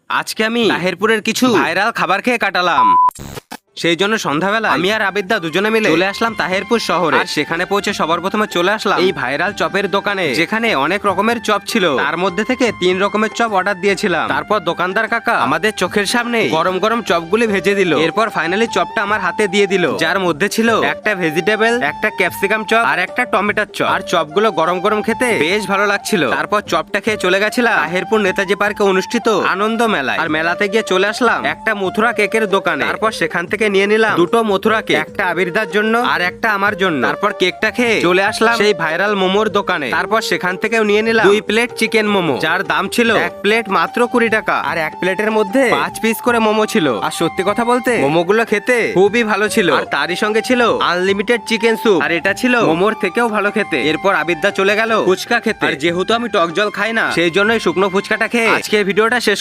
আজকে আমি তাহেরপুরের কিছু ভাইরাল খাবার খেয়ে কাটালাম। সেই জন্য সন্ধ্যাবেলা আমি আর আবিদা দুজনে মিলে চলে আসলাম তাহেরপুর শহরে। আর সেখানে পৌঁছে সবার প্রথমে চলে আসলাম এই ভাইরাল চপের দোকানে, যেখানে অনেক রকমের চপ ছিল। তার মধ্যে থেকে 3 রকমের চপ অর্ডার দিয়েছিলাম। তারপর দোকানদার কাকা আমাদের চোখের সামনে গরম গরম চপগুলি ভেজে দিল। এরপর ফাইনালি চপটা আমার হাতে দিয়ে দিল, যার মধ্যে ছিল একটা ভেজিটেবল, একটা ক্যাপসিকাম চপ আর একটা টমেটোর চপ। আর চপগুলো গরম গরম খেতে বেশ ভালো লাগছিল। তারপর চপটা খেয়ে চলে গেছিলাম তাহেরপুর নেতাজি পার্কে অনুষ্ঠিত আনন্দ মেলায়। আর মেলাতে গিয়ে চলে আসলাম একটা মথুরা কেকের দোকানে। তারপর সেখান থেকে নিয়ে নিলাম 2টো মথুরা কেক, একটা আবিরদার জন্য আর একটা আমার জন্য। তারপর কেকটা খেয়ে চলে আসলাম সেই ভাইরাল মোমোর দোকানে। তারপর সেখান থেকেও নিয়ে নিলাম 2 প্লেট চিকেন মোমো, যার দাম ছিল 1 প্লেট মাত্র 20 টাকা। আর 1 প্লেটের মধ্যে 5 পিস করে মোমো ছিল। আর সত্যি কথা বলতে মোমোগুলো খেতে খুবই ভালো ছিল। আর তারই সঙ্গে ছিল আনলিমিটেড চিকেন স্যুপ, আর এটা ছিল মোমোর থেকেও ভালো খেতে। এরপর আবিরদা চলে গেল ফুচকা খেতে। আর যেহেতু আমি টক জল খাই না, সেই জন্যই শুকনো ফুচকাটা খেয়ে আজকে ভিডিওটা শেষ